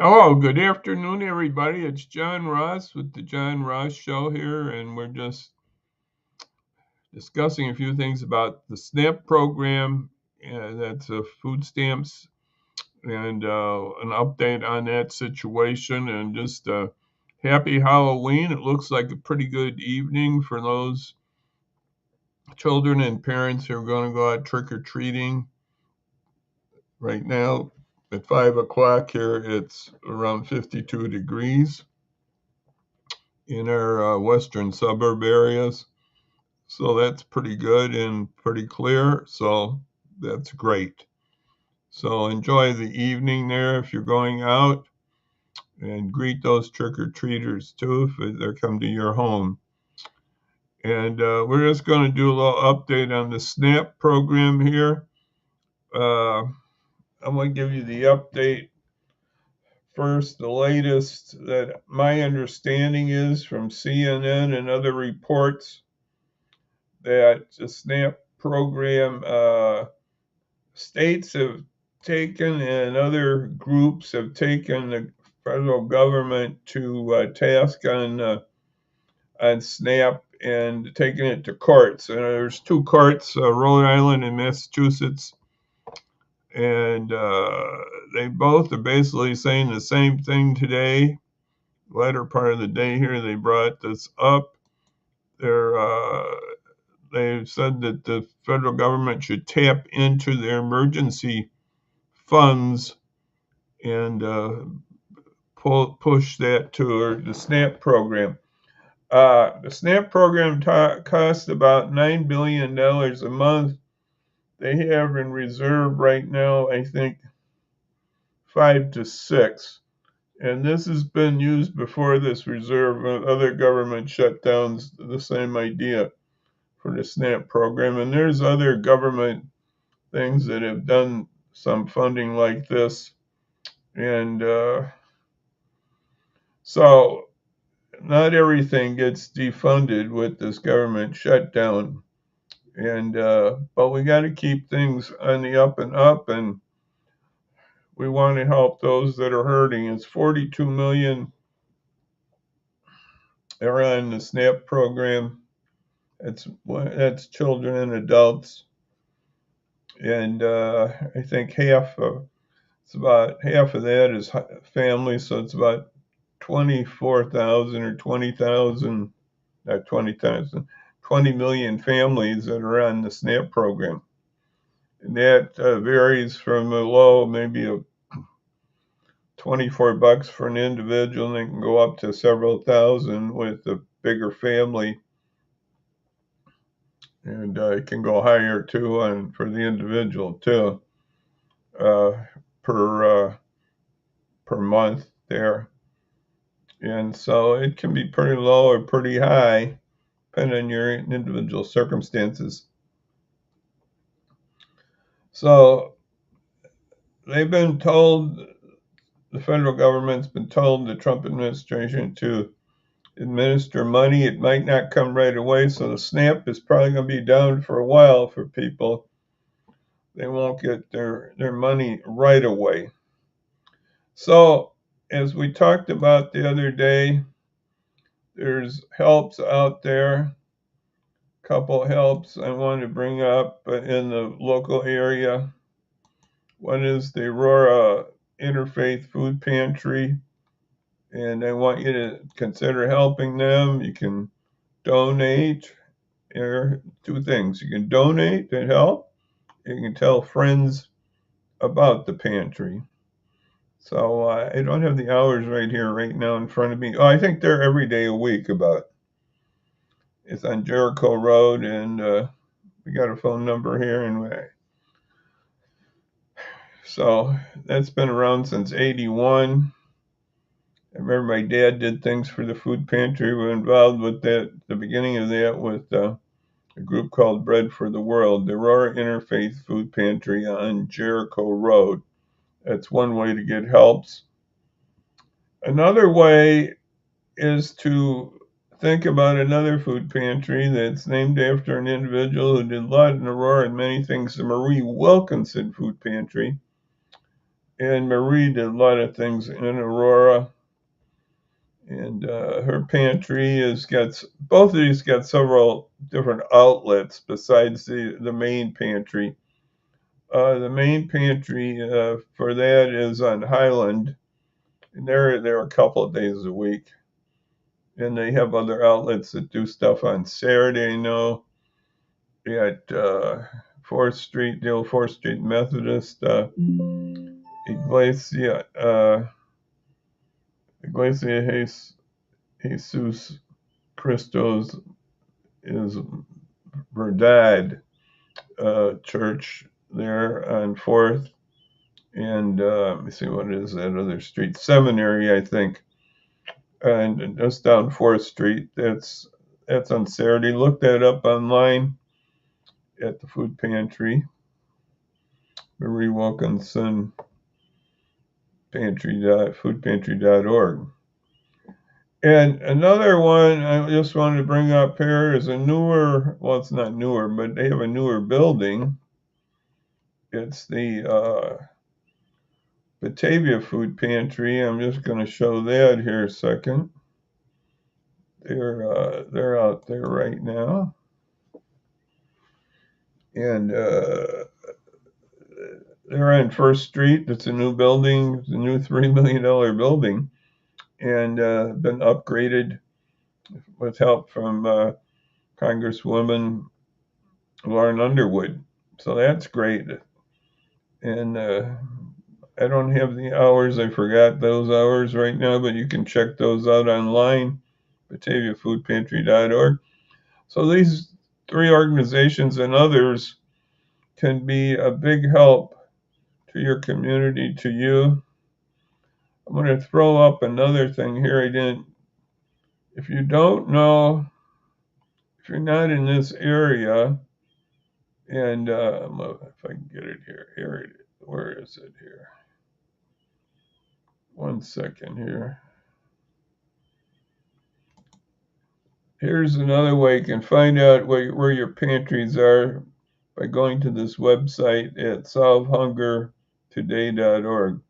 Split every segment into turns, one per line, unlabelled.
Hello, good afternoon, everybody. It's John Ross with the John Ross Show here, and we're just discussing a few things about the SNAP program. That's food stamps, and an update on that situation, and just happy Halloween. It looks like a pretty good evening for those children and parents who are going to go out trick or treating. Right now, at 5 o'clock here, it's around 52 degrees in our western suburb areas. So that's pretty good and pretty clear. So that's great. So enjoy the evening there if you're going out and greet those trick or treaters too if they come to your home. And we're just going to do a little update on the SNAP program here. Uh, I'm going to give you the update first, the latest that my understanding is from CNN and other reports that the SNAP program states have taken and other groups have taken the federal government to task on SNAP and taking it to courts. And there's two courts, Rhode Island and Massachusetts, and they both are basically saying the same thing today. Latter part of the day here, they brought this up. They're they've said that the federal government should tap into their emergency funds and push that to the SNAP program. The SNAP program costs about $9 billion a month. They have in reserve right now, I think, 5 to 6. And this has been used before this reserve. Other government shutdowns, the same idea for the SNAP program. And there's other government things that have done some funding like this. And so not everything gets defunded with this government shutdown. And but we got to keep things on the up and up, and we want to help those that are hurting. It's 42 million are on the SNAP program. That's children and adults, and I think it's about half of that is families, so it's about 24,000 or 20,000, not 20,000, 20 million families that are on the SNAP program. And that varies from a low, maybe a $24 for an individual, and it can go up to several thousand with a bigger family. And it can go higher too, and for the individual too, uh, per per month there. And so it can be pretty low or pretty high, depending on your individual circumstances. So they've been told, the federal government's been told, the Trump administration, to administer money. It might not come right away, so the SNAP is probably going to be down for a while for people. They won't get their money right away. So, as we talked about the other day, there's helps out there. Couple helps I want to bring up in the local area. One is the Aurora Interfaith Food Pantry, and I want you to consider helping them. You can donate. There are two things. You can donate and help. You can tell friends about the pantry. So I don't have the hours right here, right now in front of me. Oh, I think they're every day a week about. It's on Jericho Road, and we got a phone number here, and so that's been around since '81. I remember my dad did things for the food pantry. We were involved with that, the beginning of that, with a group called Bread for the World, the Aurora Interfaith Food Pantry on Jericho Road. That's one way to get helps. Another way is to think about another food pantry that's named after an individual who did a lot in Aurora and many things, the Marie Wilkinson Food Pantry. And Marie did a lot of things in Aurora. And her pantry has got, both of these got several different outlets besides the main pantry. The main pantry for that is on Highland, and they're there a couple of days a week. And they have other outlets that do stuff on Saturday. No, at 4th Street, the old 4th Street Methodist Iglesia, Iglesia Jesus Christos is Verdad church there on 4th. And let me see, what is that other street? Seminary, I think. And just down 4th Street. That's on Saturday. Look that up online at the food pantry. Marie Wilkinson foodpantry.org. And another one I just wanted to bring up here is a newer, well, it's not newer, but they have a newer building. It's the Batavia Food Pantry. I'm just going to show that here a second. They're out there right now. And they're on 1st Street. It's a new building. It's a new $3 million building. And been upgraded with help from Congresswoman Lauren Underwood. So that's great. And I don't have the hours. I forgot those hours right now, but you can check those out online, BataviaFoodPantry.org. So these 3 organizations and others can be a big help to your community, to you. I'm going to throw up another thing here. If you don't know, if you're not in this area, and if I can get it here, where is it here? 1 second here. Here's another way you can find out where your pantries are by going to this website at solvehungertoday.org.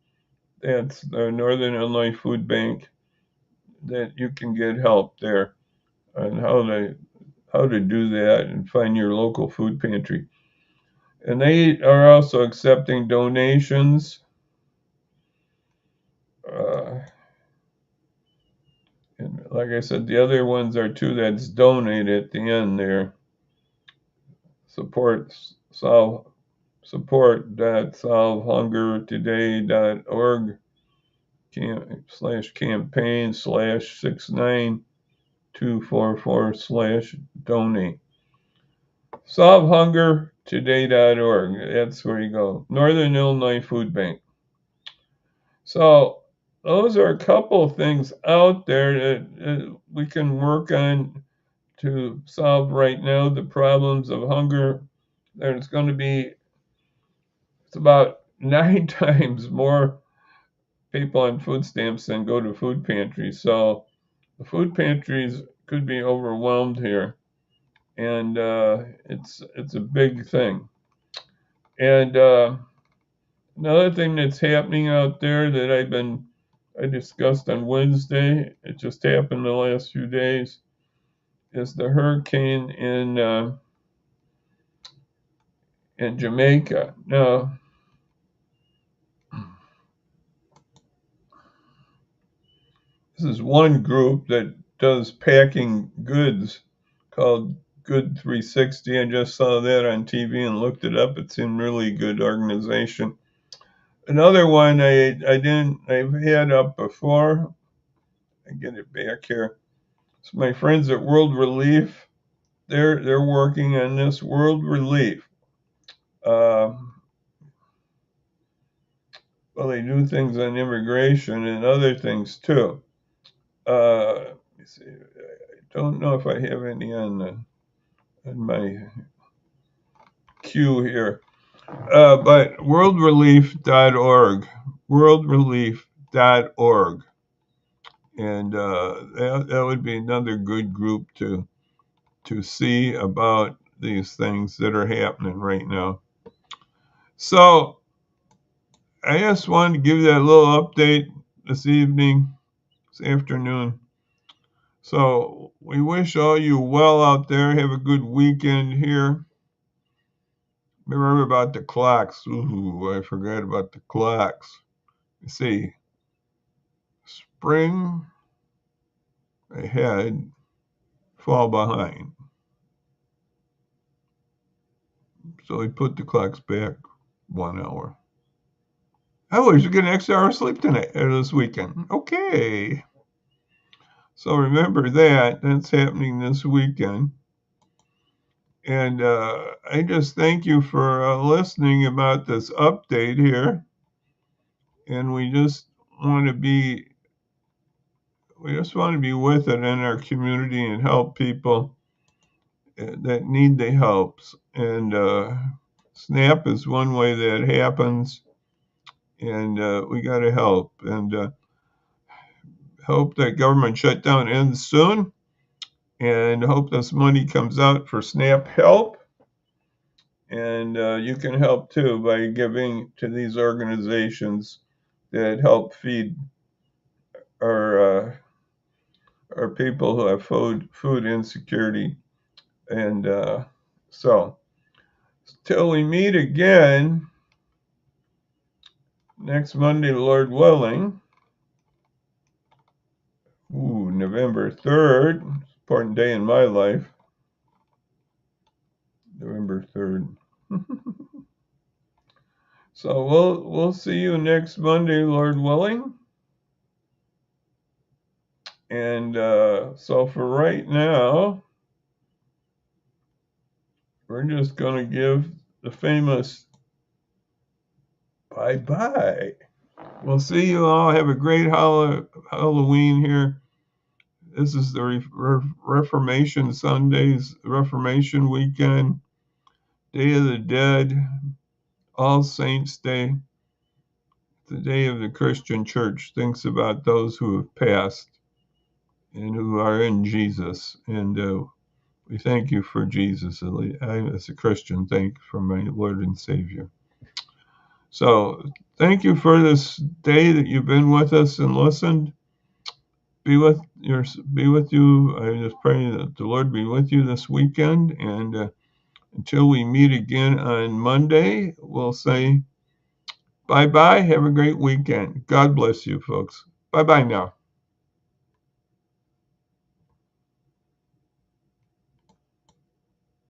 That's the Northern Illinois Food Bank, that you can get help there on how to do that and find your local food pantry. And they are also accepting donations. And like I said, the other ones are too. That's donate at the end there. Support.solvehungertoday.org /campaign/69244/donate. Solvehungertoday.org. That's where you go. Northern Illinois Food Bank. So those are a couple of things out there that we can work on to solve right now the problems of hunger. It's about 9 times more people on food stamps than go to food pantries. So the food pantries could be overwhelmed here, and it's a big thing. And another thing that's happening out there that I discussed on Wednesday, it just happened the last few days, is the hurricane in Jamaica. Now, this is one group that does packing goods called Good 360. I just saw that on TV and looked it up. It seemed really good organization. Another one I've had up before. I get it back here. So my friends at World Relief, they're working on this. World Relief. Well, they do things on immigration and other things too. Let me see. I don't know if I have any on my queue here. But worldrelief.org. Worldrelief.org. And that would be another good group to see about these things that are happening right now. So I just wanted to give that little update this afternoon. So we wish all you well out there. Have a good weekend here. Remember about the clocks. Ooh, I forgot about the clocks. You see, spring ahead, fall behind. So we put the clocks back 1 hour. Oh, we should get an extra hour of sleep tonight or this weekend. Okay. So remember that. That's happening this weekend. And I just thank you for listening about this update here. And we just want to be with it in our community and help people that need the helps. And SNAP is one way that happens. And we got to help. And hope that government shutdown ends soon. And hope this money comes out for SNAP help. And you can help too by giving to these organizations that help feed our people who have food insecurity. And so, till we meet again next Monday, Lord willing. Ooh, November 3rd, important day in my life. November 3rd. So we'll see you next Monday, Lord willing. And so for right now, we're just going to give the famous bye-bye. We'll see you all. Have a great Halloween here. This is the Reformation Sundays, Reformation weekend, Day of the Dead, All Saints Day. The day of the Christian church thinks about those who have passed and who are in Jesus. And we thank you for Jesus. I, as a Christian, thank for my Lord and Savior. So thank you for this day that you've been with us and listened. Be with you. I just pray that the Lord be with you this weekend. And until we meet again on Monday, we'll say bye-bye. Have a great weekend. God bless you, folks. Bye-bye now.